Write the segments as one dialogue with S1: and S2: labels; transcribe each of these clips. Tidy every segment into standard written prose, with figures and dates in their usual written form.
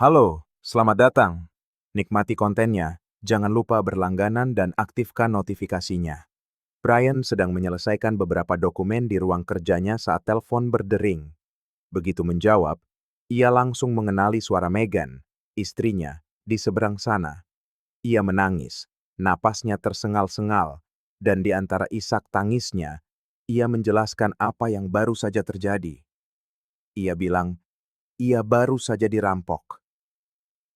S1: Halo, selamat datang. Nikmati kontennya, jangan lupa berlangganan dan aktifkan notifikasinya. Brian sedang menyelesaikan beberapa dokumen di ruang kerjanya saat telepon berdering. Begitu menjawab, ia langsung mengenali suara Megan, istrinya, di seberang sana. Ia menangis, napasnya tersengal-sengal, dan di antara isak tangisnya, ia menjelaskan apa yang baru saja terjadi. Ia bilang, ia baru saja dirampok.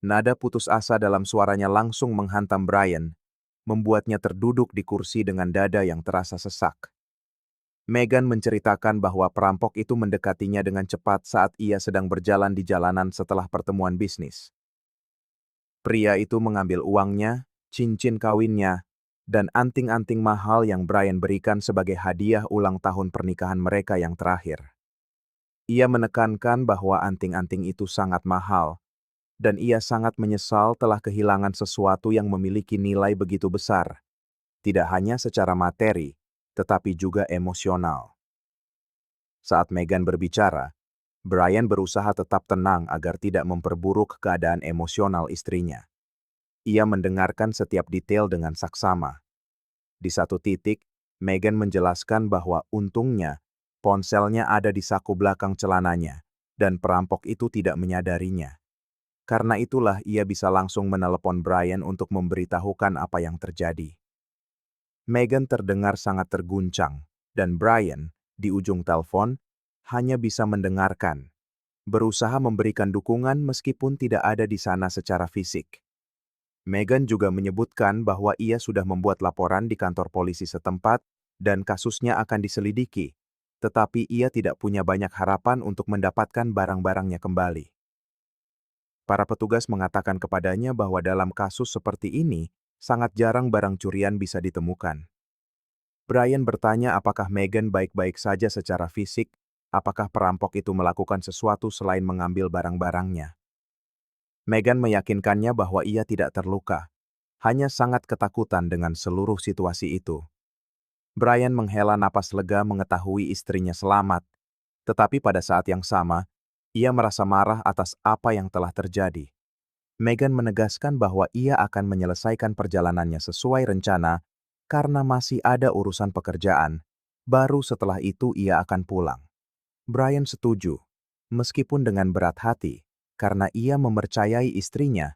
S1: Nada putus asa dalam suaranya langsung menghantam Brian, membuatnya terduduk di kursi dengan dada yang terasa sesak. Megan menceritakan bahwa perampok itu mendekatinya dengan cepat saat ia sedang berjalan di jalanan setelah pertemuan bisnis. Pria itu mengambil uangnya, cincin kawinnya, dan anting-anting mahal yang Brian berikan sebagai hadiah ulang tahun pernikahan mereka yang terakhir. Ia menekankan bahwa anting-anting itu sangat mahal, dan ia sangat menyesal telah kehilangan sesuatu yang memiliki nilai begitu besar, tidak hanya secara materi, tetapi juga emosional. Saat Megan berbicara, Brian berusaha tetap tenang agar tidak memperburuk keadaan emosional istrinya. Ia mendengarkan setiap detail dengan saksama. Di satu titik, Megan menjelaskan bahwa untungnya, ponselnya ada di saku belakang celananya, dan perampok itu tidak menyadarinya. Karena itulah ia bisa langsung menelepon Brian untuk memberitahukan apa yang terjadi. Megan terdengar sangat terguncang, dan Brian, di ujung telepon, hanya bisa mendengarkan, berusaha memberikan dukungan meskipun tidak ada di sana secara fisik. Megan juga menyebutkan bahwa ia sudah membuat laporan di kantor polisi setempat dan kasusnya akan diselidiki, tetapi ia tidak punya banyak harapan untuk mendapatkan barang-barangnya kembali. Para petugas mengatakan kepadanya bahwa dalam kasus seperti ini, sangat jarang barang curian bisa ditemukan. Brian bertanya apakah Megan baik-baik saja secara fisik, apakah perampok itu melakukan sesuatu selain mengambil barang-barangnya. Megan meyakinkannya bahwa ia tidak terluka, hanya sangat ketakutan dengan seluruh situasi itu. Brian menghela napas lega mengetahui istrinya selamat, tetapi pada saat yang sama, ia merasa marah atas apa yang telah terjadi. Megan menegaskan bahwa ia akan menyelesaikan perjalanannya sesuai rencana karena masih ada urusan pekerjaan. Baru setelah itu ia akan pulang. Brian setuju, meskipun dengan berat hati, karena ia mempercayai istrinya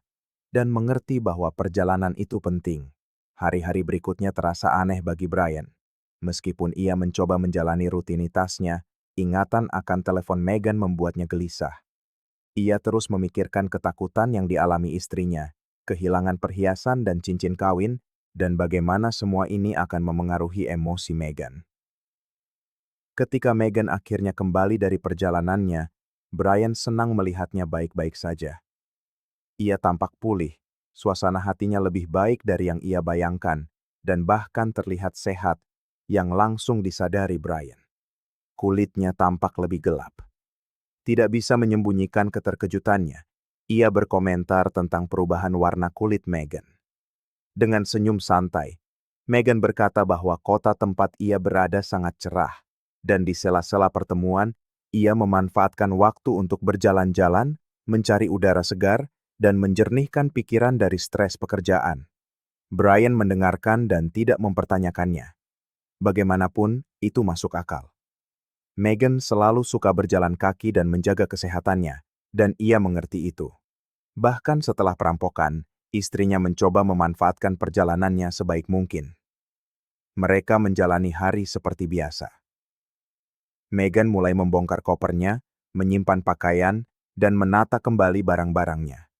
S1: dan mengerti bahwa perjalanan itu penting. Hari-hari berikutnya terasa aneh bagi Brian. Meskipun ia mencoba menjalani rutinitasnya, ingatan akan telepon Megan membuatnya gelisah. Ia terus memikirkan ketakutan yang dialami istrinya, kehilangan perhiasan dan cincin kawin, dan bagaimana semua ini akan memengaruhi emosi Megan. Ketika Megan akhirnya kembali dari perjalanannya, Brian senang melihatnya baik-baik saja. Ia tampak pulih, suasana hatinya lebih baik dari yang ia bayangkan, dan bahkan terlihat sehat, yang langsung disadari Brian. Kulitnya tampak lebih gelap. Tidak bisa menyembunyikan keterkejutannya. Ia berkomentar tentang perubahan warna kulit Megan. Dengan senyum santai, Megan berkata bahwa kota tempat ia berada sangat cerah, dan di sela-sela pertemuan, ia memanfaatkan waktu untuk berjalan-jalan, mencari udara segar, dan menjernihkan pikiran dari stres pekerjaan. Brian mendengarkan dan tidak mempertanyakannya. Bagaimanapun, itu masuk akal. Megan selalu suka berjalan kaki dan menjaga kesehatannya, dan ia mengerti itu. Bahkan setelah perampokan, istrinya mencoba memanfaatkan perjalanannya sebaik mungkin. Mereka menjalani hari seperti biasa. Megan mulai membongkar kopernya, menyimpan pakaian, dan menata kembali barang-barangnya.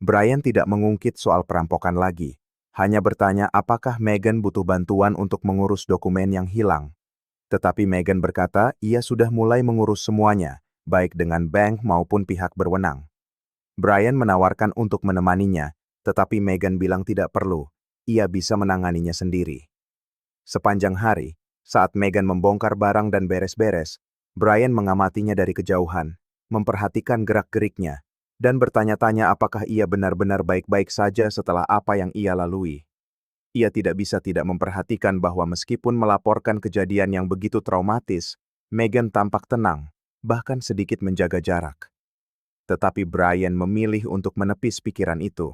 S1: Brian tidak mengungkit soal perampokan lagi, hanya bertanya apakah Megan butuh bantuan untuk mengurus dokumen yang hilang. Tetapi Megan berkata ia sudah mulai mengurus semuanya, baik dengan bank maupun pihak berwenang. Brian menawarkan untuk menemaninya, tetapi Megan bilang tidak perlu, ia bisa menanganinya sendiri. Sepanjang hari, saat Megan membongkar barang dan beres-beres, Brian mengamatinya dari kejauhan, memperhatikan gerak-geriknya, dan bertanya-tanya apakah ia benar-benar baik-baik saja setelah apa yang ia lalui. Ia tidak bisa tidak memperhatikan bahwa meskipun melaporkan kejadian yang begitu traumatis, Megan tampak tenang, bahkan sedikit menjaga jarak. Tetapi Brian memilih untuk menepis pikiran itu.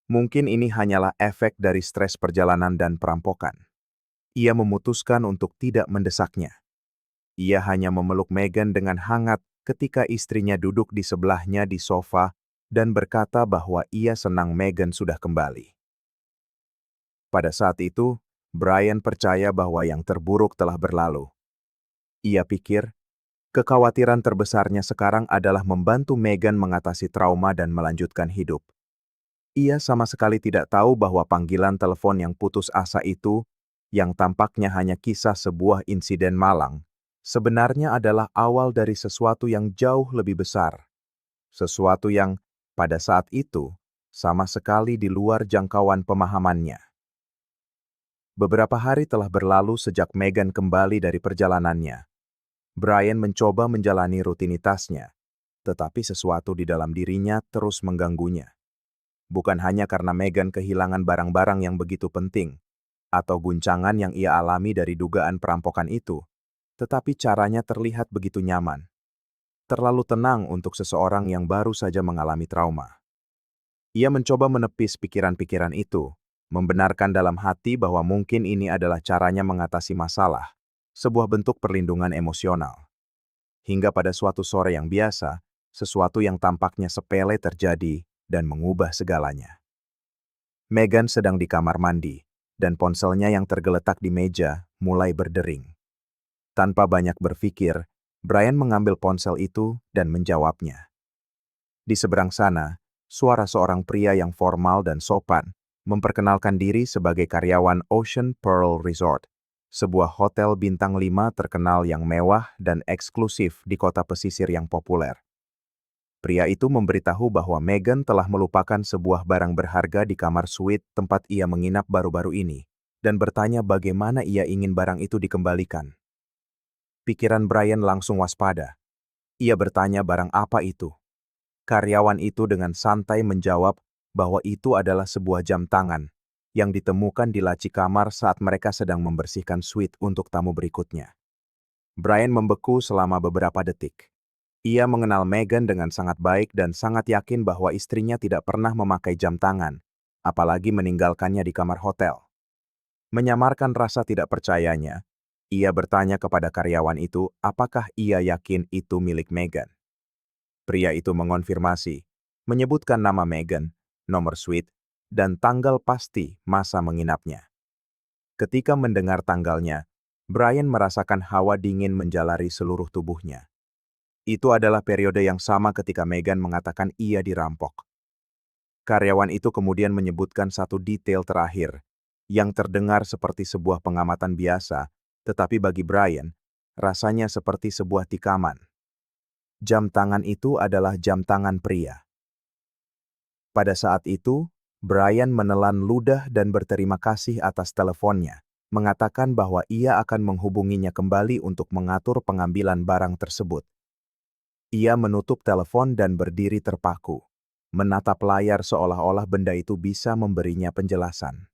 S1: Mungkin ini hanyalah efek dari stres perjalanan dan perampokan. Ia memutuskan untuk tidak mendesaknya. Ia hanya memeluk Meghan dengan hangat ketika istrinya duduk di sebelahnya di sofa dan berkata bahwa ia senang Meghan sudah kembali. Pada saat itu, Brian percaya bahwa yang terburuk telah berlalu. Ia pikir, kekhawatiran terbesarnya sekarang adalah membantu Meghan mengatasi trauma dan melanjutkan hidup. Ia sama sekali tidak tahu bahwa panggilan telepon yang putus asa itu, yang tampaknya hanya kisah sebuah insiden malang, sebenarnya adalah awal dari sesuatu yang jauh lebih besar. Sesuatu yang, pada saat itu, sama sekali di luar jangkauan pemahamannya. Beberapa hari telah berlalu sejak Meghan kembali dari perjalanannya. Brian mencoba menjalani rutinitasnya, tetapi sesuatu di dalam dirinya terus mengganggunya. Bukan hanya karena Meghan kehilangan barang-barang yang begitu penting, atau guncangan yang ia alami dari dugaan perampokan itu, tetapi caranya terlihat begitu nyaman. Terlalu tenang untuk seseorang yang baru saja mengalami trauma. Ia mencoba menepis pikiran-pikiran itu, membenarkan dalam hati bahwa mungkin ini adalah caranya mengatasi masalah, sebuah bentuk perlindungan emosional. Hingga pada suatu sore yang biasa, sesuatu yang tampaknya sepele terjadi dan mengubah segalanya. Meghan sedang di kamar mandi, dan ponselnya yang tergeletak di meja mulai berdering. Tanpa banyak berpikir, Brian mengambil ponsel itu dan menjawabnya. Di seberang sana, suara seorang pria yang formal dan sopan memperkenalkan diri sebagai karyawan Ocean Pearl Resort, sebuah hotel bintang 5 terkenal yang mewah dan eksklusif di kota pesisir yang populer. Pria itu memberitahu bahwa Meghan telah melupakan sebuah barang berharga di kamar suite tempat ia menginap baru-baru ini, dan bertanya bagaimana ia ingin barang itu dikembalikan. Pikiran Brian langsung waspada. Ia bertanya barang apa itu. Karyawan itu dengan santai menjawab bahwa itu adalah sebuah jam tangan yang ditemukan di laci kamar saat mereka sedang membersihkan suite untuk tamu berikutnya. Brian membeku selama beberapa detik. Ia mengenal Meghan dengan sangat baik dan sangat yakin bahwa istrinya tidak pernah memakai jam tangan, apalagi meninggalkannya di kamar hotel. Menyamarkan rasa tidak percayanya, ia bertanya kepada karyawan itu apakah ia yakin itu milik Meghan. Pria itu mengonfirmasi, menyebutkan nama Meghan, nomor suite, dan tanggal pasti masa menginapnya. Ketika mendengar tanggalnya, Brian merasakan hawa dingin menjalari seluruh tubuhnya. Itu adalah periode yang sama ketika Meghan mengatakan ia dirampok. Karyawan itu kemudian menyebutkan satu detail terakhir, yang terdengar seperti sebuah pengamatan biasa, tetapi bagi Brian, rasanya seperti sebuah tikaman. Jam tangan itu adalah jam tangan pria. Pada saat itu, Brian menelan ludah dan berterima kasih atas teleponnya, mengatakan bahwa ia akan menghubunginya kembali untuk mengatur pengambilan barang tersebut. Ia menutup telepon dan berdiri terpaku, menatap layar seolah-olah benda itu bisa memberinya penjelasan.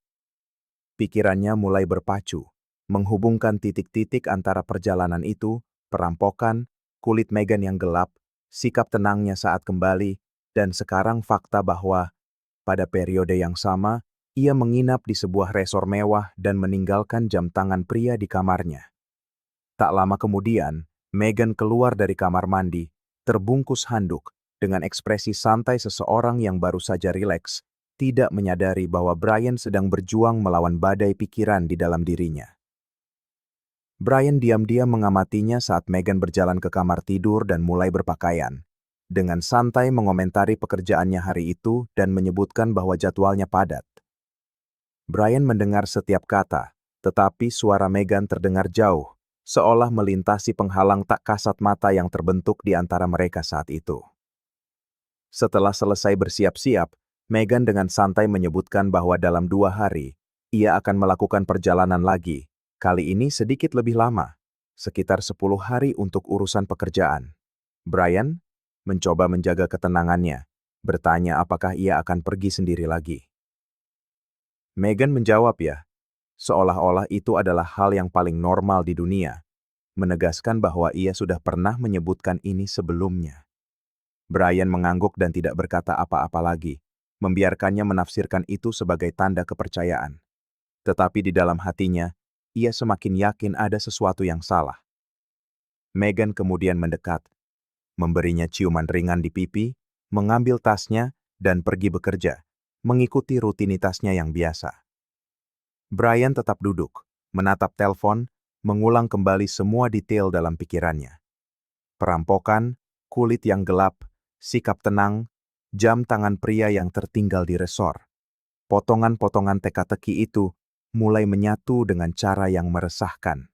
S1: Pikirannya mulai berpacu, menghubungkan titik-titik antara perjalanan itu, perampokan, kulit Meghan yang gelap, sikap tenangnya saat kembali, dan sekarang fakta bahwa, pada periode yang sama, ia menginap di sebuah resor mewah dan meninggalkan jam tangan pria di kamarnya. Tak lama kemudian, Meghan keluar dari kamar mandi, terbungkus handuk, dengan ekspresi santai seseorang yang baru saja rileks, tidak menyadari bahwa Brian sedang berjuang melawan badai pikiran di dalam dirinya. Brian diam-diam mengamatinya saat Meghan berjalan ke kamar tidur dan mulai berpakaian, dengan santai mengomentari pekerjaannya hari itu dan menyebutkan bahwa jadwalnya padat. Brian mendengar setiap kata, tetapi suara Meghan terdengar jauh, seolah melintasi penghalang tak kasat mata yang terbentuk di antara mereka saat itu. Setelah selesai bersiap-siap, Meghan dengan santai menyebutkan bahwa dalam 2 hari, ia akan melakukan perjalanan lagi, kali ini sedikit lebih lama, sekitar 10 hari untuk urusan pekerjaan. Brian mencoba menjaga ketenangannya, bertanya apakah ia akan pergi sendiri lagi. Meghan menjawab ya, seolah-olah itu adalah hal yang paling normal di dunia, menegaskan bahwa ia sudah pernah menyebutkan ini sebelumnya. Brian mengangguk dan tidak berkata apa-apa lagi, membiarkannya menafsirkan itu sebagai tanda kepercayaan. Tetapi di dalam hatinya, ia semakin yakin ada sesuatu yang salah. Megan kemudian mendekat, memberinya ciuman ringan di pipi, mengambil tasnya, dan pergi bekerja, mengikuti rutinitasnya yang biasa. Brian tetap duduk, menatap telepon, mengulang kembali semua detail dalam pikirannya. Perampokan, kulit yang gelap, sikap tenang, jam tangan pria yang tertinggal di resor. Potongan-potongan teka-teki itu mulai menyatu dengan cara yang meresahkan.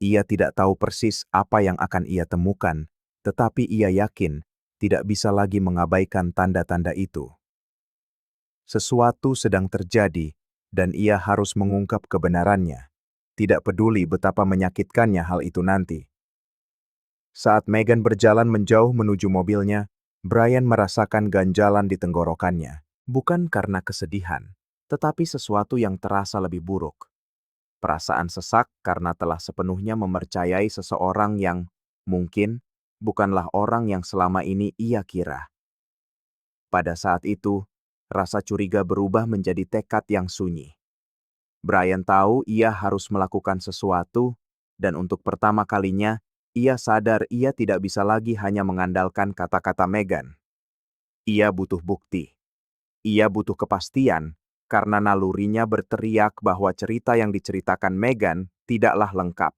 S1: Ia tidak tahu persis apa yang akan ia temukan, tetapi ia yakin tidak bisa lagi mengabaikan tanda-tanda itu. Sesuatu sedang terjadi, dan ia harus mengungkap kebenarannya. Tidak peduli betapa menyakitkannya hal itu nanti. Saat Megan berjalan menjauh menuju mobilnya, Brian merasakan ganjalan di tenggorokannya. Bukan karena kesedihan, tetapi sesuatu yang terasa lebih buruk. Perasaan sesak karena telah sepenuhnya mempercayai seseorang yang mungkin bukanlah orang yang selama ini ia kira. Pada saat itu, rasa curiga berubah menjadi tekad yang sunyi. Brian tahu ia harus melakukan sesuatu, dan untuk pertama kalinya, ia sadar ia tidak bisa lagi hanya mengandalkan kata-kata Megan. Ia butuh bukti. Ia butuh kepastian, karena nalurinya berteriak bahwa cerita yang diceritakan Megan tidaklah lengkap.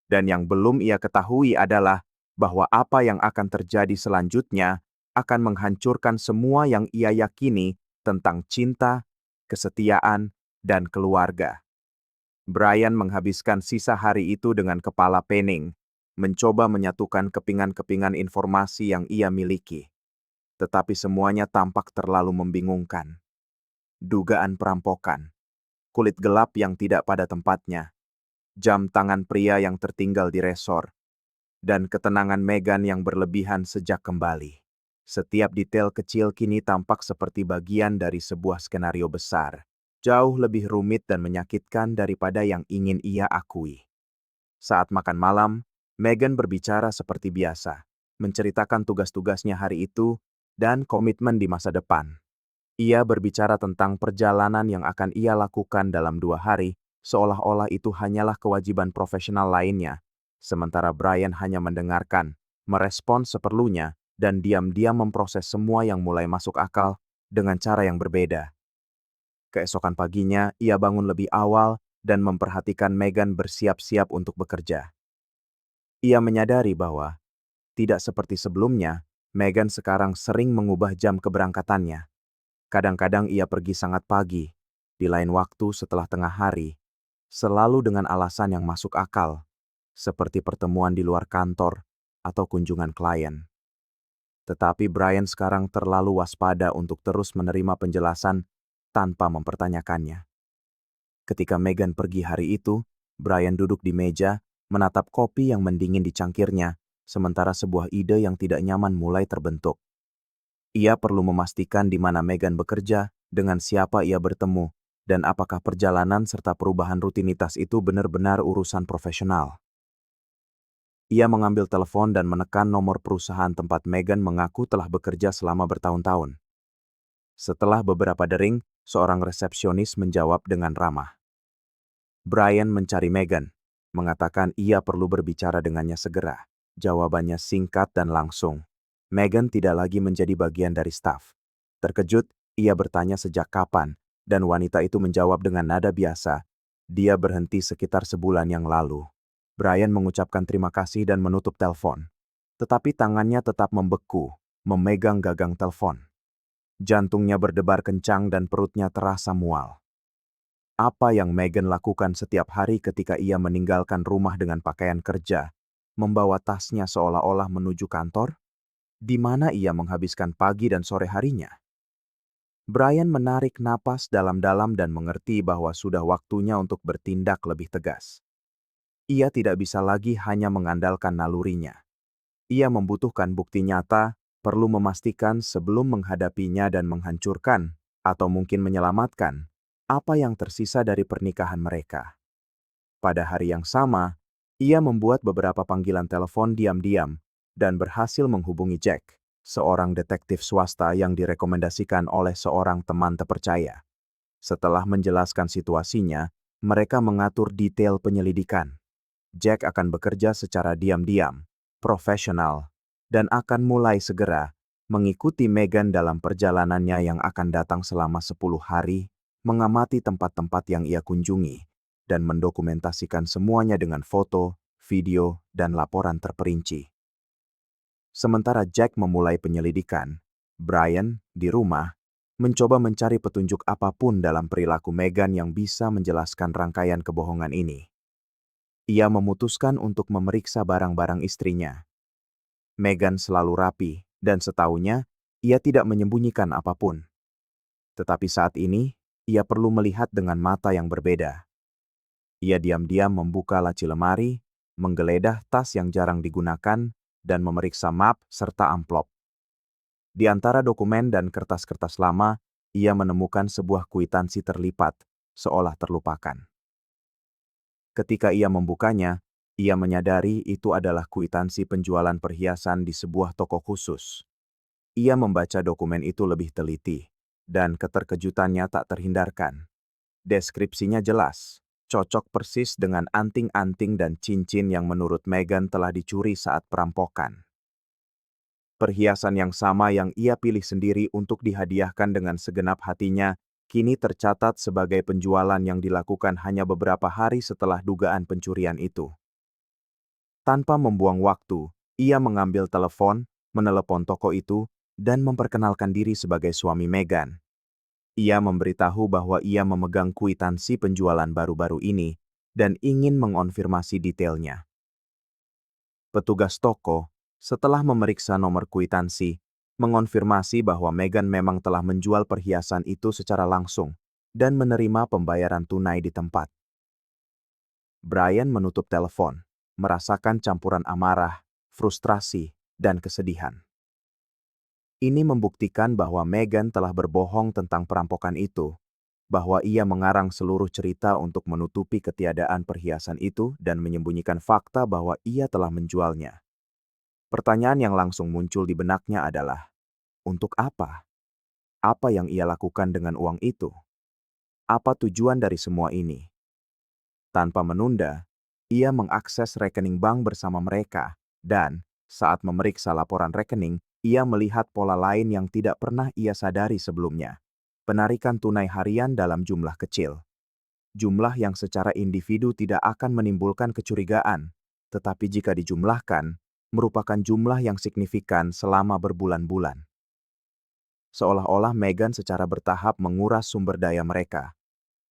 S1: Dan yang belum ia ketahui adalah bahwa apa yang akan terjadi selanjutnya akan menghancurkan semua yang ia yakini tentang cinta, kesetiaan, dan keluarga. Brian menghabiskan sisa hari itu dengan kepala pening, mencoba menyatukan kepingan-kepingan informasi yang ia miliki. Tetapi semuanya tampak terlalu membingungkan. Dugaan perampokan, kulit gelap yang tidak pada tempatnya, jam tangan pria yang tertinggal di resor, dan ketenangan Megan yang berlebihan sejak kembali. Setiap detail kecil kini tampak seperti bagian dari sebuah skenario besar, jauh lebih rumit dan menyakitkan daripada yang ingin ia akui. Saat makan malam, Megan berbicara seperti biasa, menceritakan tugas-tugasnya hari itu dan komitmen di masa depan. Ia berbicara tentang perjalanan yang akan ia lakukan dalam 2 hari, seolah-olah itu hanyalah kewajiban profesional lainnya, sementara Brian hanya mendengarkan, merespon seperlunya, dan diam-diam memproses semua yang mulai masuk akal dengan cara yang berbeda. Keesokan paginya, ia bangun lebih awal dan memperhatikan Megan bersiap-siap untuk bekerja. Ia menyadari bahwa, tidak seperti sebelumnya, Megan sekarang sering mengubah jam keberangkatannya. Kadang-kadang ia pergi sangat pagi, di lain waktu setelah tengah hari, selalu dengan alasan yang masuk akal, seperti pertemuan di luar kantor atau kunjungan klien. Tetapi Brian sekarang terlalu waspada untuk terus menerima penjelasan tanpa mempertanyakannya. Ketika Megan pergi hari itu, Brian duduk di meja, menatap kopi yang mendingin di cangkirnya, sementara sebuah ide yang tidak nyaman mulai terbentuk. Ia perlu memastikan di mana Megan bekerja, dengan siapa ia bertemu, dan apakah perjalanan serta perubahan rutinitas itu benar-benar urusan profesional. Ia mengambil telepon dan menekan nomor perusahaan tempat Megan mengaku telah bekerja selama bertahun-tahun. Setelah beberapa dering, seorang resepsionis menjawab dengan ramah. Brian mencari Megan, mengatakan ia perlu berbicara dengannya segera. Jawabannya singkat dan langsung. Megan tidak lagi menjadi bagian dari staf. Terkejut, ia bertanya sejak kapan, dan wanita itu menjawab dengan nada biasa. Dia berhenti sekitar sebulan yang lalu. Brian mengucapkan terima kasih dan menutup telepon. Tetapi tangannya tetap membeku, memegang gagang telepon. Jantungnya berdebar kencang dan perutnya terasa mual. Apa yang Megan lakukan setiap hari ketika ia meninggalkan rumah dengan pakaian kerja, membawa tasnya seolah-olah menuju kantor? Di mana ia menghabiskan pagi dan sore harinya? Brian menarik napas dalam-dalam dan mengerti bahwa sudah waktunya untuk bertindak lebih tegas. Ia tidak bisa lagi hanya mengandalkan nalurinya. Ia membutuhkan bukti nyata, perlu memastikan sebelum menghadapinya dan menghancurkan, atau mungkin menyelamatkan, apa yang tersisa dari pernikahan mereka. Pada hari yang sama, ia membuat beberapa panggilan telepon diam-diam dan berhasil menghubungi Jack. seorang detektif swasta yang direkomendasikan oleh seorang teman terpercaya. Setelah menjelaskan situasinya, mereka mengatur detail penyelidikan. Jack akan bekerja secara diam-diam, profesional, dan akan mulai segera mengikuti Meghan dalam perjalanannya yang akan datang selama 10 hari, mengamati tempat-tempat yang ia kunjungi, dan mendokumentasikan semuanya dengan foto, video, dan laporan terperinci. Sementara Jack memulai penyelidikan, Brian, di rumah, mencoba mencari petunjuk apapun dalam perilaku Meghan yang bisa menjelaskan rangkaian kebohongan ini. Ia memutuskan untuk memeriksa barang-barang istrinya. Meghan selalu rapi, dan setahunya, ia tidak menyembunyikan apapun. Tetapi saat ini, ia perlu melihat dengan mata yang berbeda. Ia diam-diam membuka laci lemari, menggeledah tas yang jarang digunakan, dan memeriksa map serta amplop. Di antara dokumen dan kertas-kertas lama, ia menemukan sebuah kwitansi terlipat, seolah terlupakan. Ketika ia membukanya, ia menyadari itu adalah kwitansi penjualan perhiasan di sebuah toko khusus. Ia membaca dokumen itu lebih teliti, dan keterkejutannya tak terhindarkan. Deskripsinya jelas, cocok persis dengan anting-anting dan cincin yang menurut Meghan telah dicuri saat perampokan. Perhiasan yang sama yang ia pilih sendiri untuk dihadiahkan dengan segenap hatinya, kini tercatat sebagai penjualan yang dilakukan hanya beberapa hari setelah dugaan pencurian itu. Tanpa membuang waktu, ia mengambil telepon, menelepon toko itu, dan memperkenalkan diri sebagai suami Meghan. Ia memberitahu bahwa ia memegang kwitansi penjualan baru-baru ini dan ingin mengonfirmasi detailnya. Petugas toko, setelah memeriksa nomor kwitansi, mengonfirmasi bahwa Meghan memang telah menjual perhiasan itu secara langsung dan menerima pembayaran tunai di tempat. Brian menutup telepon, merasakan campuran amarah, frustrasi, dan kesedihan. Ini membuktikan bahwa Meghan telah berbohong tentang perampokan itu, bahwa ia mengarang seluruh cerita untuk menutupi ketiadaan perhiasan itu dan menyembunyikan fakta bahwa ia telah menjualnya. Pertanyaan yang langsung muncul di benaknya adalah, untuk apa? Apa yang ia lakukan dengan uang itu? Apa tujuan dari semua ini? Tanpa menunda, ia mengakses rekening bank bersama mereka, dan saat memeriksa laporan rekening, ia melihat pola lain yang tidak pernah ia sadari sebelumnya. Penarikan tunai harian dalam jumlah kecil. Jumlah yang secara individu tidak akan menimbulkan kecurigaan, tetapi jika dijumlahkan, merupakan jumlah yang signifikan selama berbulan-bulan. Seolah-olah Meghan secara bertahap menguras sumber daya mereka,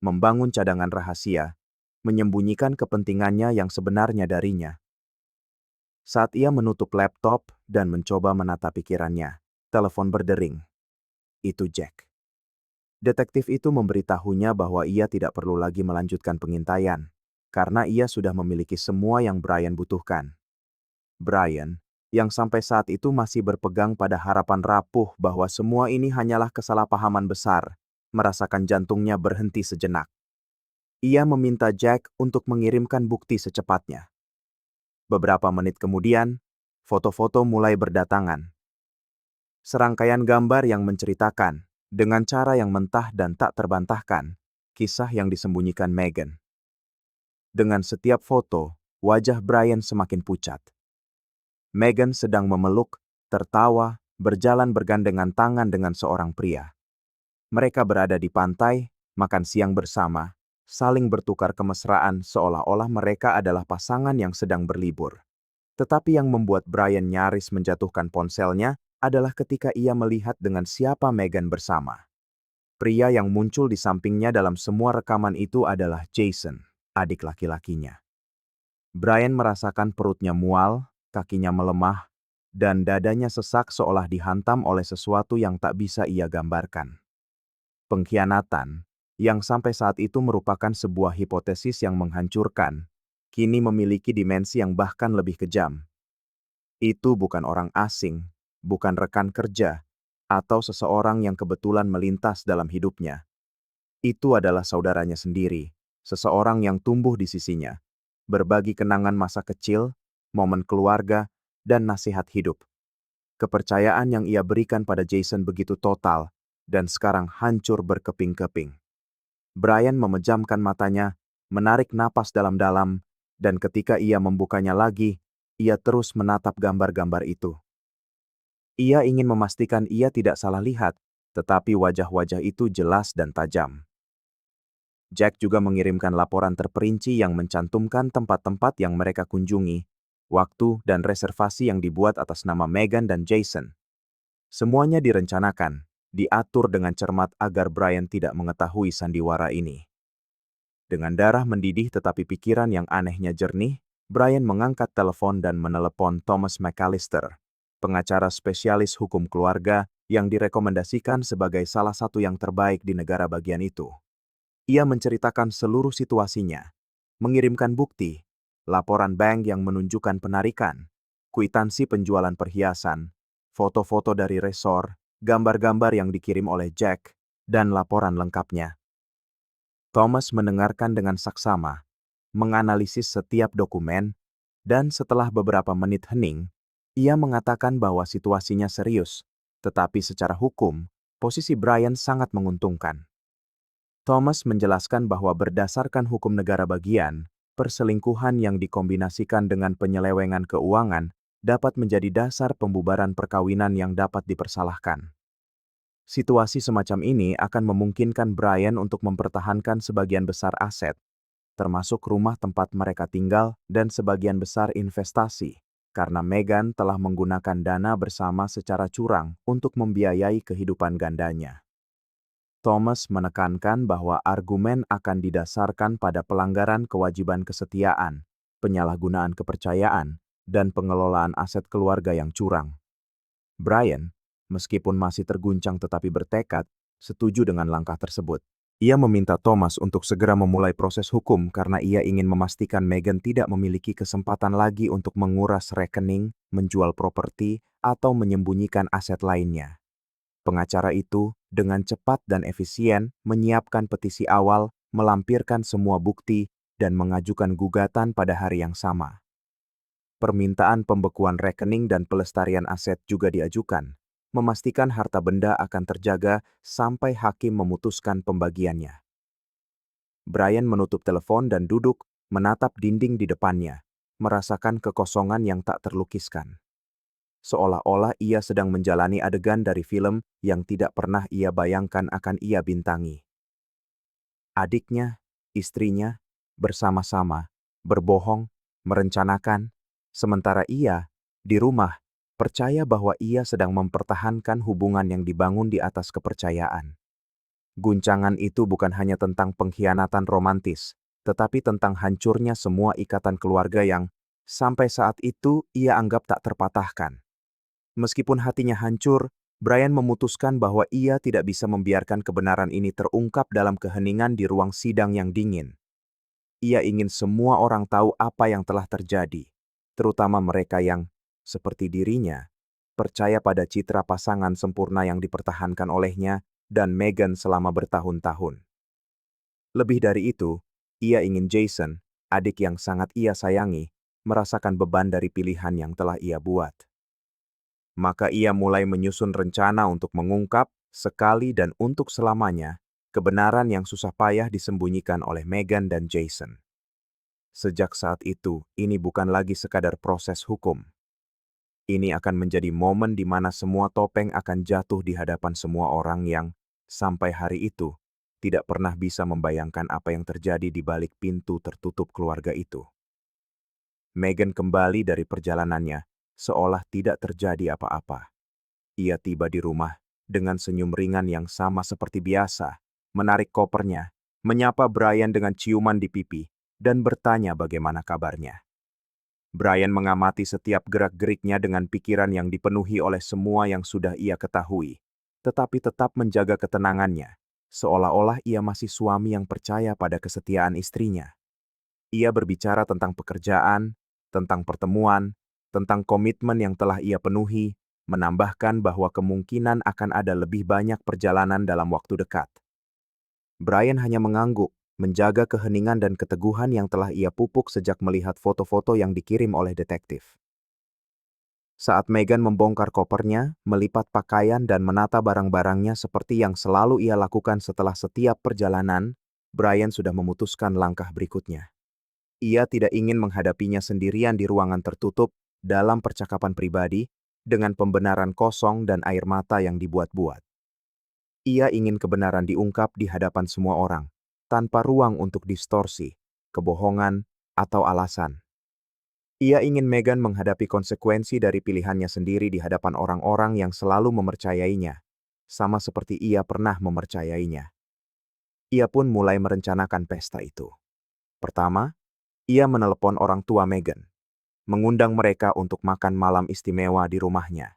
S1: membangun cadangan rahasia, menyembunyikan kepentingannya yang sebenarnya darinya. Saat ia menutup laptop dan mencoba menata pikirannya, telepon berdering. Itu Jack. Detektif itu memberitahunya bahwa ia tidak perlu lagi melanjutkan pengintaian, karena ia sudah memiliki semua yang Brian butuhkan. Brian, yang sampai saat itu masih berpegang pada harapan rapuh bahwa semua ini hanyalah kesalahpahaman besar, merasakan jantungnya berhenti sejenak. Ia meminta Jack untuk mengirimkan bukti secepatnya. Beberapa menit kemudian, foto-foto mulai berdatangan. Serangkaian gambar yang menceritakan, dengan cara yang mentah dan tak terbantahkan, kisah yang disembunyikan Meghan. Dengan setiap foto, wajah Brian semakin pucat. Meghan sedang memeluk, tertawa, berjalan bergandengan tangan dengan seorang pria. Mereka berada di pantai, makan siang bersama, saling bertukar kemesraan seolah-olah mereka adalah pasangan yang sedang berlibur. Tetapi yang membuat Brian nyaris menjatuhkan ponselnya adalah ketika ia melihat dengan siapa Meghan bersama. Pria yang muncul di sampingnya dalam semua rekaman itu adalah Jason, adik laki-lakinya. Brian merasakan perutnya mual, kakinya melemah, dan dadanya sesak seolah dihantam oleh sesuatu yang tak bisa ia gambarkan. Pengkhianatan, yang sampai saat itu merupakan sebuah hipotesis yang menghancurkan, kini memiliki dimensi yang bahkan lebih kejam. Itu bukan orang asing, bukan rekan kerja, atau seseorang yang kebetulan melintas dalam hidupnya. Itu adalah saudaranya sendiri, seseorang yang tumbuh di sisinya, berbagi kenangan masa kecil, momen keluarga, dan nasihat hidup. Kepercayaan yang ia berikan pada Jason begitu total, dan sekarang hancur berkeping-keping. Brian memejamkan matanya, menarik napas dalam-dalam, dan ketika ia membukanya lagi, ia terus menatap gambar-gambar itu. Ia ingin memastikan ia tidak salah lihat, tetapi wajah-wajah itu jelas dan tajam. Jack juga mengirimkan laporan terperinci yang mencantumkan tempat-tempat yang mereka kunjungi, waktu dan reservasi yang dibuat atas nama Megan dan Jason. Semuanya direncanakan, diatur dengan cermat agar Brian tidak mengetahui sandiwara ini. Dengan darah mendidih tetapi pikiran yang anehnya jernih, Brian mengangkat telepon dan menelepon Thomas McAllister, pengacara spesialis hukum keluarga yang direkomendasikan sebagai salah satu yang terbaik di negara bagian itu. Ia menceritakan seluruh situasinya, mengirimkan bukti, laporan bank yang menunjukkan penarikan, kwitansi penjualan perhiasan, foto-foto dari resor, gambar-gambar yang dikirim oleh Jack, dan laporan lengkapnya. Thomas mendengarkan dengan saksama, menganalisis setiap dokumen, dan setelah beberapa menit hening, ia mengatakan bahwa situasinya serius, tetapi secara hukum, posisi Brian sangat menguntungkan. Thomas menjelaskan bahwa berdasarkan hukum negara bagian, perselingkuhan yang dikombinasikan dengan penyelewengan keuangan dapat menjadi dasar pembubaran perkawinan yang dapat dipersalahkan. Situasi semacam ini akan memungkinkan Brian untuk mempertahankan sebagian besar aset, termasuk rumah tempat mereka tinggal dan sebagian besar investasi, karena Meghan telah menggunakan dana bersama secara curang untuk membiayai kehidupan gandanya. Thomas menekankan bahwa argumen akan didasarkan pada pelanggaran kewajiban kesetiaan, penyalahgunaan kepercayaan, dan pengelolaan aset keluarga yang curang. Brian, meskipun masih terguncang tetapi bertekad, setuju dengan langkah tersebut. Ia meminta Thomas untuk segera memulai proses hukum karena ia ingin memastikan Meghan tidak memiliki kesempatan lagi untuk menguras rekening, menjual properti, atau menyembunyikan aset lainnya. Pengacara itu, dengan cepat dan efisien, menyiapkan petisi awal, melampirkan semua bukti, dan mengajukan gugatan pada hari yang sama. Permintaan pembekuan rekening dan pelestarian aset juga diajukan, memastikan harta benda akan terjaga sampai hakim memutuskan pembagiannya. Brian menutup telepon dan duduk, menatap dinding di depannya, merasakan kekosongan yang tak terlukiskan. Seolah-olah ia sedang menjalani adegan dari film yang tidak pernah ia bayangkan akan ia bintangi. Adiknya, istrinya, bersama-sama, berbohong, merencanakan, sementara ia, di rumah, percaya bahwa ia sedang mempertahankan hubungan yang dibangun di atas kepercayaan. Guncangan itu bukan hanya tentang pengkhianatan romantis, tetapi tentang hancurnya semua ikatan keluarga yang, sampai saat itu, ia anggap tak terpatahkan. Meskipun hatinya hancur, Brian memutuskan bahwa ia tidak bisa membiarkan kebenaran ini terungkap dalam keheningan di ruang sidang yang dingin. Ia ingin semua orang tahu apa yang telah terjadi, terutama mereka yang, seperti dirinya, percaya pada citra pasangan sempurna yang dipertahankan olehnya dan Meghan selama bertahun-tahun. Lebih dari itu, ia ingin Jason, adik yang sangat ia sayangi, merasakan beban dari pilihan yang telah ia buat. Maka ia mulai menyusun rencana untuk mengungkap, sekali dan untuk selamanya, kebenaran yang susah payah disembunyikan oleh Meghan dan Jason. Sejak saat itu, ini bukan lagi sekadar proses hukum. Ini akan menjadi momen di mana semua topeng akan jatuh di hadapan semua orang yang, sampai hari itu, tidak pernah bisa membayangkan apa yang terjadi di balik pintu tertutup keluarga itu. Meghan kembali dari perjalanannya, seolah tidak terjadi apa-apa. Ia tiba di rumah dengan senyum ringan yang sama seperti biasa, menarik kopernya, menyapa Brian dengan ciuman di pipi, dan bertanya bagaimana kabarnya. Brian mengamati setiap gerak-geriknya dengan pikiran yang dipenuhi oleh semua yang sudah ia ketahui, tetapi tetap menjaga ketenangannya, seolah-olah ia masih suami yang percaya pada kesetiaan istrinya. Ia berbicara tentang pekerjaan, tentang pertemuan, tentang komitmen yang telah ia penuhi, menambahkan bahwa kemungkinan akan ada lebih banyak perjalanan dalam waktu dekat. Brian hanya mengangguk, menjaga keheningan dan keteguhan yang telah ia pupuk sejak melihat foto-foto yang dikirim oleh detektif. Saat Meghan membongkar kopernya, melipat pakaian dan menata barang-barangnya seperti yang selalu ia lakukan setelah setiap perjalanan, Brian sudah memutuskan langkah berikutnya. Ia tidak ingin menghadapinya sendirian di ruangan tertutup dalam percakapan pribadi dengan pembenaran kosong dan air mata yang dibuat-buat. Ia ingin kebenaran diungkap di hadapan semua orang, tanpa ruang untuk distorsi, kebohongan, atau alasan. Ia ingin Meghan menghadapi konsekuensi dari pilihannya sendiri di hadapan orang-orang yang selalu mempercayainya, sama seperti ia pernah mempercayainya. Ia pun mulai merencanakan pesta itu. Pertama, ia menelepon orang tua Meghan, mengundang mereka untuk makan malam istimewa di rumahnya.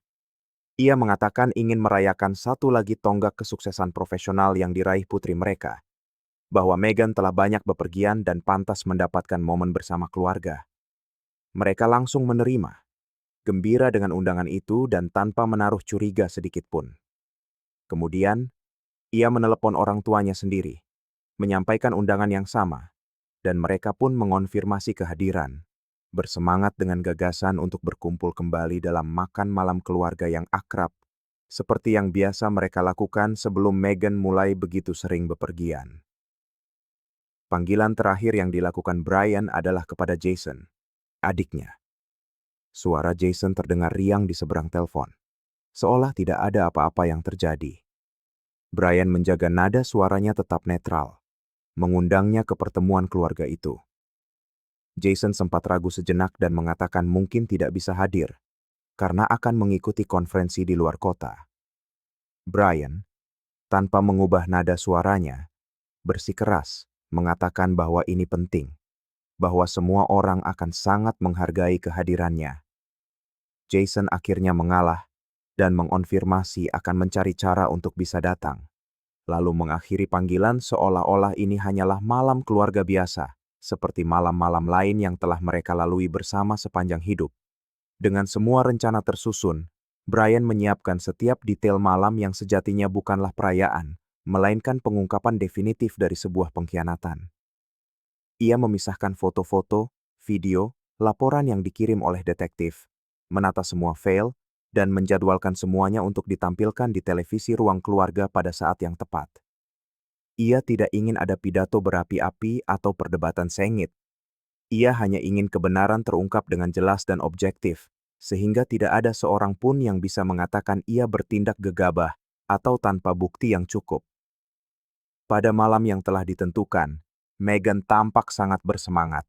S1: Ia mengatakan ingin merayakan satu lagi tonggak kesuksesan profesional yang diraih putri mereka, bahwa Meghan telah banyak bepergian dan pantas mendapatkan momen bersama keluarga. Mereka langsung menerima, gembira dengan undangan itu dan tanpa menaruh curiga sedikit pun. Kemudian, ia menelepon orang tuanya sendiri, menyampaikan undangan yang sama, dan mereka pun mengonfirmasi kehadiran, bersemangat dengan gagasan untuk berkumpul kembali dalam makan malam keluarga yang akrab, seperti yang biasa mereka lakukan sebelum Meghan mulai begitu sering bepergian. Panggilan terakhir yang dilakukan Brian adalah kepada Jason, adiknya. Suara Jason terdengar riang di seberang telepon, seolah tidak ada apa-apa yang terjadi. Brian menjaga nada suaranya tetap netral, mengundangnya ke pertemuan keluarga itu. Jason sempat ragu sejenak dan mengatakan mungkin tidak bisa hadir, karena akan mengikuti konferensi di luar kota. Brian, tanpa mengubah nada suaranya, bersikeras mengatakan bahwa ini penting, bahwa semua orang akan sangat menghargai kehadirannya. Jason akhirnya mengalah dan mengonfirmasi akan mencari cara untuk bisa datang, lalu mengakhiri panggilan seolah-olah ini hanyalah malam keluarga biasa, seperti malam-malam lain yang telah mereka lalui bersama sepanjang hidup. Dengan semua rencana tersusun, Brian menyiapkan setiap detail malam yang sejatinya bukanlah perayaan, melainkan pengungkapan definitif dari sebuah pengkhianatan. Ia memisahkan foto-foto, video, laporan yang dikirim oleh detektif, menata semua file, dan menjadwalkan semuanya untuk ditampilkan di televisi ruang keluarga pada saat yang tepat. Ia tidak ingin ada pidato berapi-api atau perdebatan sengit. Ia hanya ingin kebenaran terungkap dengan jelas dan objektif, sehingga tidak ada seorang pun yang bisa mengatakan ia bertindak gegabah atau tanpa bukti yang cukup. Pada malam yang telah ditentukan, Meghan tampak sangat bersemangat.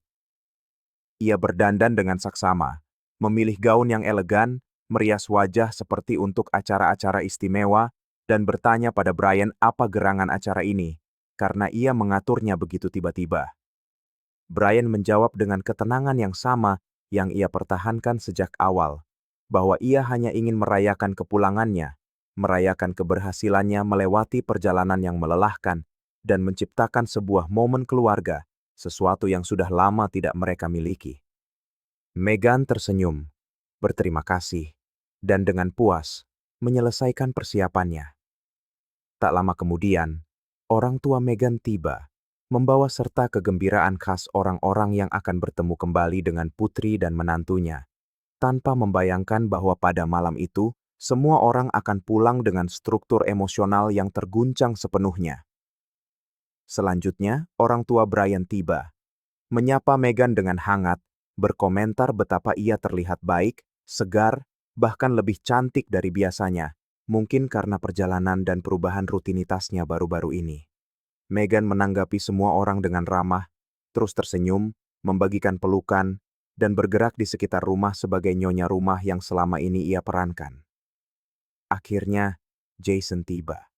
S1: Ia berdandan dengan saksama, memilih gaun yang elegan, merias wajah seperti untuk acara-acara istimewa, dan bertanya pada Brian apa gerangan acara ini, karena ia mengaturnya begitu tiba-tiba. Brian menjawab dengan ketenangan yang sama yang ia pertahankan sejak awal, bahwa ia hanya ingin merayakan kepulangannya, merayakan keberhasilannya melewati perjalanan yang melelahkan, dan menciptakan sebuah momen keluarga, sesuatu yang sudah lama tidak mereka miliki. Meghan tersenyum, berterima kasih, dan dengan puas, menyelesaikan persiapannya. Tak lama kemudian, orang tua Meghan tiba, membawa serta kegembiraan khas orang-orang yang akan bertemu kembali dengan putri dan menantunya, tanpa membayangkan bahwa pada malam itu, semua orang akan pulang dengan struktur emosional yang terguncang sepenuhnya. Selanjutnya, orang tua Brian tiba, menyapa Meghan dengan hangat, berkomentar betapa ia terlihat baik, segar, bahkan lebih cantik dari biasanya, mungkin karena perjalanan dan perubahan rutinitasnya baru-baru ini. Meghan menanggapi semua orang dengan ramah, terus tersenyum, membagikan pelukan, dan bergerak di sekitar rumah sebagai nyonya rumah yang selama ini ia perankan. Akhirnya, Jason tiba.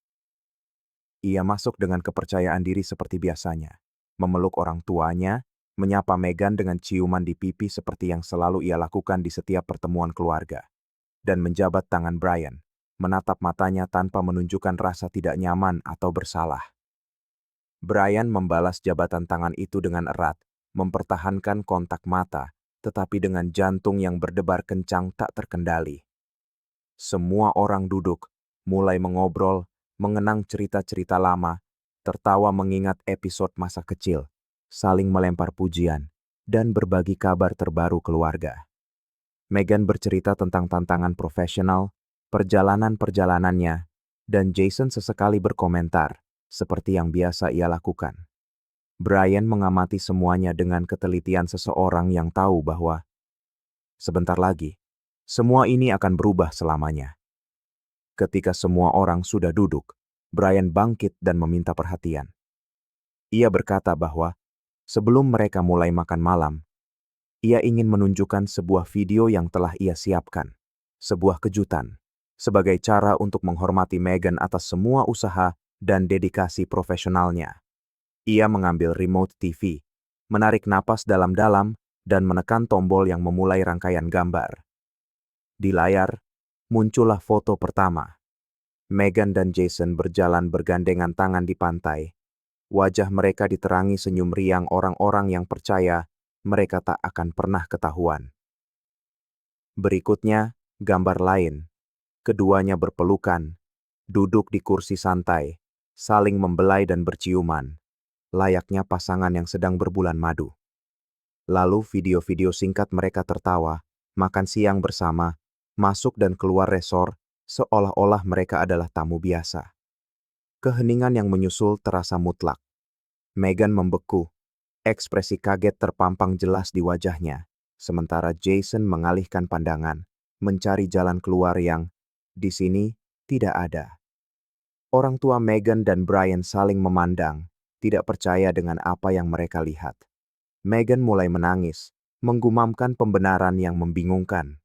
S1: Ia masuk dengan kepercayaan diri seperti biasanya, memeluk orang tuanya, menyapa Meghan dengan ciuman di pipi seperti yang selalu ia lakukan di setiap pertemuan keluarga, dan menjabat tangan Brian, menatap matanya tanpa menunjukkan rasa tidak nyaman atau bersalah. Brian membalas jabatan tangan itu dengan erat, mempertahankan kontak mata, tetapi dengan jantung yang berdebar kencang tak terkendali. Semua orang duduk, mulai mengobrol, mengenang cerita-cerita lama, tertawa mengingat episode masa kecil, saling melempar pujian, dan berbagi kabar terbaru keluarga. Megan bercerita tentang tantangan profesional, perjalanan-perjalanannya, dan Jason sesekali berkomentar, seperti yang biasa ia lakukan. Brian mengamati semuanya dengan ketelitian seseorang yang tahu bahwa sebentar lagi, semua ini akan berubah selamanya. Ketika semua orang sudah duduk, Brian bangkit dan meminta perhatian. Ia berkata bahwa sebelum mereka mulai makan malam, ia ingin menunjukkan sebuah video yang telah ia siapkan, sebuah kejutan, sebagai cara untuk menghormati Megan atas semua usaha dan dedikasi profesionalnya. Ia mengambil remote TV, menarik napas dalam-dalam, dan menekan tombol yang memulai rangkaian gambar. Di layar, muncullah foto pertama. Megan dan Jason berjalan bergandengan tangan di pantai. Wajah mereka diterangi senyum riang orang-orang yang percaya mereka tak akan pernah ketahuan. Berikutnya, gambar lain. Keduanya berpelukan, duduk di kursi santai, saling membelai dan berciuman, layaknya pasangan yang sedang berbulan madu. Lalu video-video singkat mereka tertawa, makan siang bersama, masuk dan keluar resor, seolah-olah mereka adalah tamu biasa. Keheningan yang menyusul terasa mutlak. Megan membeku. Ekspresi kaget terpampang jelas di wajahnya, sementara Jason mengalihkan pandangan, mencari jalan keluar yang, di sini, tidak ada. Orang tua Megan dan Brian saling memandang, tidak percaya dengan apa yang mereka lihat. Megan mulai menangis, menggumamkan pembenaran yang membingungkan.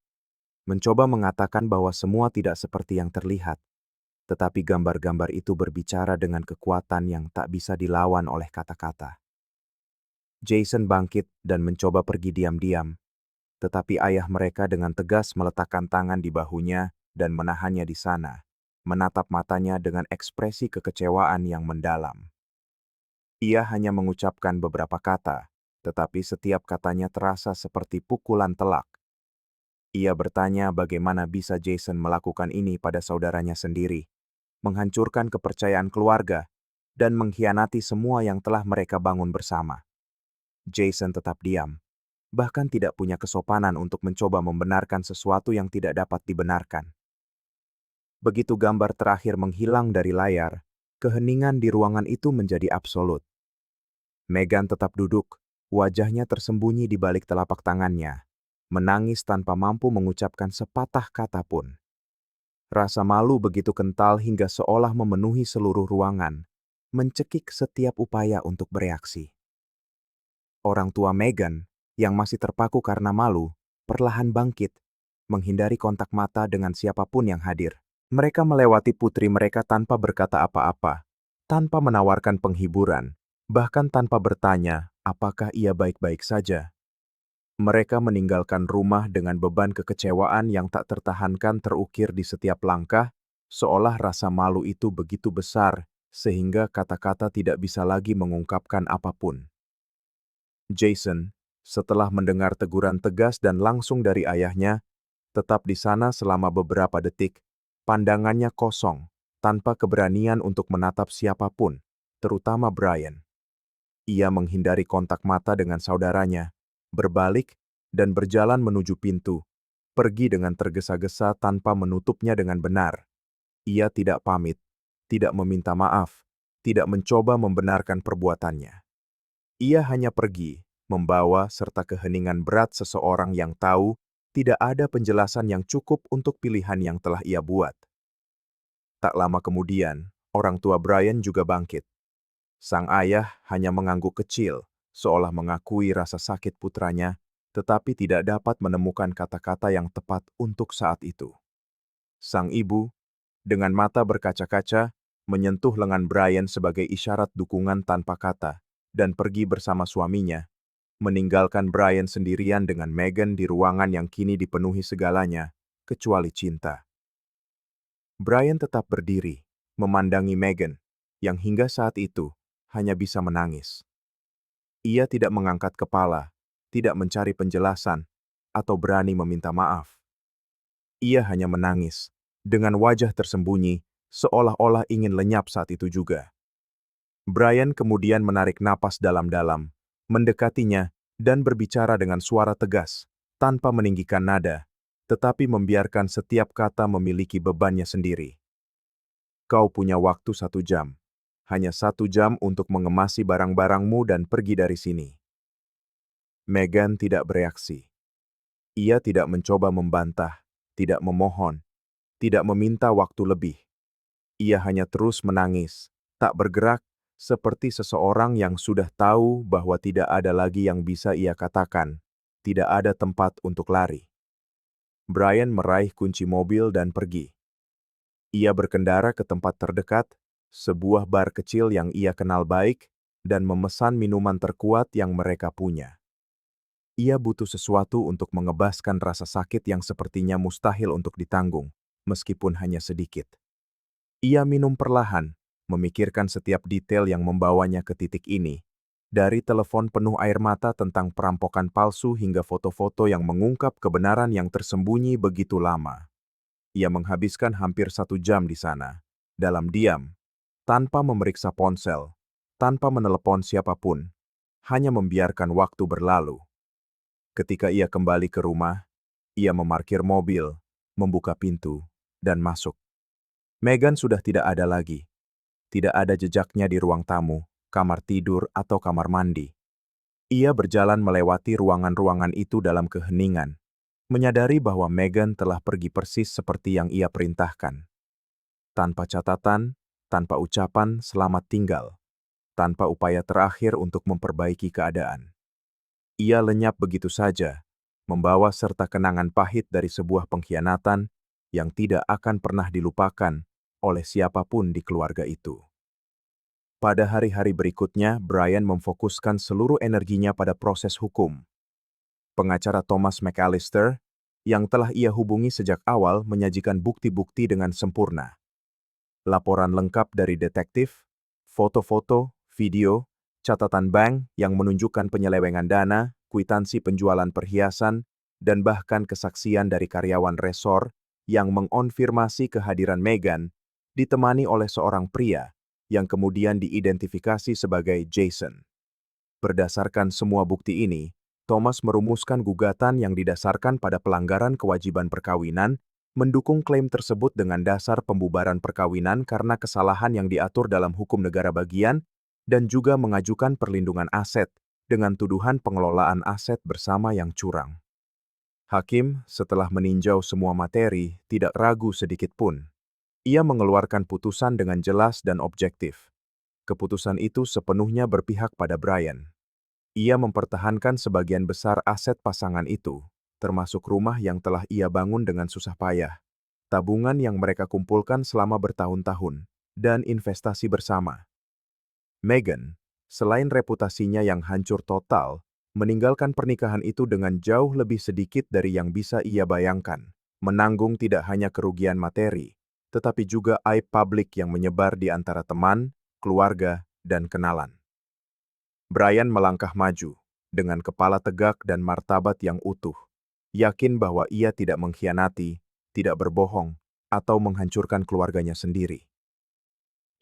S1: Mencoba mengatakan bahwa semua tidak seperti yang terlihat, tetapi gambar-gambar itu berbicara dengan kekuatan yang tak bisa dilawan oleh kata-kata. Jason bangkit dan mencoba pergi diam-diam, tetapi ayah mereka dengan tegas meletakkan tangan di bahunya dan menahannya di sana, menatap matanya dengan ekspresi kekecewaan yang mendalam. Ia hanya mengucapkan beberapa kata, tetapi setiap katanya terasa seperti pukulan telak. Ia bertanya bagaimana bisa Jason melakukan ini pada saudaranya sendiri, menghancurkan kepercayaan keluarga, dan mengkhianati semua yang telah mereka bangun bersama. Jason tetap diam, bahkan tidak punya kesopanan untuk mencoba membenarkan sesuatu yang tidak dapat dibenarkan. Begitu gambar terakhir menghilang dari layar, keheningan di ruangan itu menjadi absolut. Megan tetap duduk, wajahnya tersembunyi di balik telapak tangannya, menangis tanpa mampu mengucapkan sepatah kata pun. Rasa malu begitu kental hingga seolah memenuhi seluruh ruangan, mencekik setiap upaya untuk bereaksi. Orang tua Megan, yang masih terpaku karena malu, perlahan bangkit, menghindari kontak mata dengan siapapun yang hadir. Mereka melewati putri mereka tanpa berkata apa-apa, tanpa menawarkan penghiburan, bahkan tanpa bertanya apakah ia baik-baik saja. Mereka meninggalkan rumah dengan beban kekecewaan yang tak tertahankan terukir di setiap langkah, seolah rasa malu itu begitu besar sehingga kata-kata tidak bisa lagi mengungkapkan apapun. Jason, setelah mendengar teguran tegas dan langsung dari ayahnya, tetap di sana selama beberapa detik. Pandangannya kosong, tanpa keberanian untuk menatap siapapun, terutama Brian. Ia menghindari kontak mata dengan saudaranya, berbalik, dan berjalan menuju pintu, pergi dengan tergesa-gesa tanpa menutupnya dengan benar. Ia tidak pamit, tidak meminta maaf, tidak mencoba membenarkan perbuatannya. Ia hanya pergi, membawa serta keheningan berat seseorang yang tahu tidak ada penjelasan yang cukup untuk pilihan yang telah ia buat. Tak lama kemudian, orang tua Brian juga bangkit. Sang ayah hanya mengangguk kecil, seolah mengakui rasa sakit putranya, tetapi tidak dapat menemukan kata-kata yang tepat untuk saat itu. Sang ibu, dengan mata berkaca-kaca, menyentuh lengan Brian sebagai isyarat dukungan tanpa kata, dan pergi bersama suaminya, meninggalkan Brian sendirian dengan Megan di ruangan yang kini dipenuhi segalanya, kecuali cinta. Brian tetap berdiri, memandangi Megan, yang hingga saat itu hanya bisa menangis. Ia tidak mengangkat kepala, tidak mencari penjelasan, atau berani meminta maaf. Ia hanya menangis, dengan wajah tersembunyi, seolah-olah ingin lenyap saat itu juga. Brian kemudian menarik napas dalam-dalam, mendekatinya, dan berbicara dengan suara tegas, tanpa meninggikan nada, tetapi membiarkan setiap kata memiliki bebannya sendiri. Kau punya waktu 1 jam. Hanya 1 jam untuk mengemasi barang-barangmu dan pergi dari sini. Megan tidak bereaksi. Ia tidak mencoba membantah, tidak memohon, tidak meminta waktu lebih. Ia hanya terus menangis, tak bergerak, seperti seseorang yang sudah tahu bahwa tidak ada lagi yang bisa ia katakan, tidak ada tempat untuk lari. Brian meraih kunci mobil dan pergi. Ia berkendara ke tempat terdekat, sebuah bar kecil yang ia kenal baik, dan memesan minuman terkuat yang mereka punya. Ia butuh sesuatu untuk mengebaskan rasa sakit yang sepertinya mustahil untuk ditanggung, meskipun hanya sedikit. Ia minum perlahan, memikirkan setiap detail yang membawanya ke titik ini, dari telepon penuh air mata tentang perampokan palsu hingga foto-foto yang mengungkap kebenaran yang tersembunyi begitu lama. Ia menghabiskan hampir 1 jam di sana, dalam diam, tanpa memeriksa ponsel, tanpa menelepon siapapun, hanya membiarkan waktu berlalu. Ketika ia kembali ke rumah, ia memarkir mobil, membuka pintu, dan masuk. Megan sudah tidak ada lagi. Tidak ada jejaknya di ruang tamu, kamar tidur, atau kamar mandi. Ia berjalan melewati ruangan-ruangan itu dalam keheningan, menyadari bahwa Megan telah pergi persis seperti yang ia perintahkan. Tanpa catatan, tanpa ucapan selamat tinggal, tanpa upaya terakhir untuk memperbaiki keadaan. Ia lenyap begitu saja, membawa serta kenangan pahit dari sebuah pengkhianatan yang tidak akan pernah dilupakan oleh siapapun di keluarga itu. Pada hari-hari berikutnya, Brian memfokuskan seluruh energinya pada proses hukum. Pengacara Thomas McAllister, yang telah ia hubungi sejak awal, menyajikan bukti-bukti dengan sempurna. Laporan lengkap dari detektif, foto-foto, video, catatan bank yang menunjukkan penyelewengan dana, kwitansi penjualan perhiasan, dan bahkan kesaksian dari karyawan resor yang mengonfirmasi kehadiran Megan, ditemani oleh seorang pria yang kemudian diidentifikasi sebagai Jason. Berdasarkan semua bukti ini, Thomas merumuskan gugatan yang didasarkan pada pelanggaran kewajiban perkawinan, mendukung klaim tersebut dengan dasar pembubaran perkawinan karena kesalahan yang diatur dalam hukum negara bagian, dan juga mengajukan perlindungan aset dengan tuduhan pengelolaan aset bersama yang curang. Hakim, setelah meninjau semua materi, tidak ragu sedikit pun. Ia mengeluarkan putusan dengan jelas dan objektif. Keputusan itu sepenuhnya berpihak pada Brian. Ia mempertahankan sebagian besar aset pasangan itu, termasuk rumah yang telah ia bangun dengan susah payah, tabungan yang mereka kumpulkan selama bertahun-tahun, dan investasi bersama. Megan, selain reputasinya yang hancur total, meninggalkan pernikahan itu dengan jauh lebih sedikit dari yang bisa ia bayangkan, menanggung tidak hanya kerugian materi, tetapi juga aib publik yang menyebar di antara teman, keluarga, dan kenalan. Brian melangkah maju, dengan kepala tegak dan martabat yang utuh, yakin bahwa ia tidak mengkhianati, tidak berbohong, atau menghancurkan keluarganya sendiri.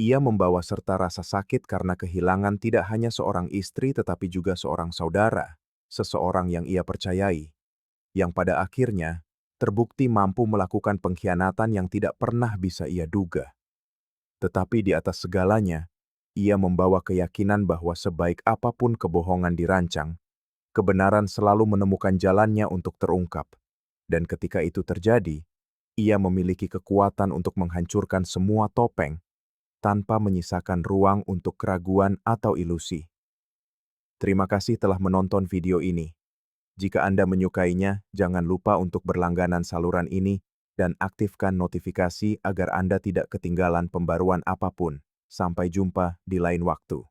S1: Ia membawa serta rasa sakit karena kehilangan tidak hanya seorang istri tetapi juga seorang saudara, seseorang yang ia percayai, yang pada akhirnya terbukti mampu melakukan pengkhianatan yang tidak pernah bisa ia duga. Tetapi di atas segalanya, ia membawa keyakinan bahwa sebaik apapun kebohongan dirancang, kebenaran selalu menemukan jalannya untuk terungkap. Dan ketika itu terjadi, ia memiliki kekuatan untuk menghancurkan semua topeng tanpa menyisakan ruang untuk keraguan atau ilusi. Terima kasih telah menonton video ini. Jika Anda menyukainya, jangan lupa untuk berlangganan saluran ini dan aktifkan notifikasi agar Anda tidak ketinggalan pembaruan apapun. Sampai jumpa di lain waktu.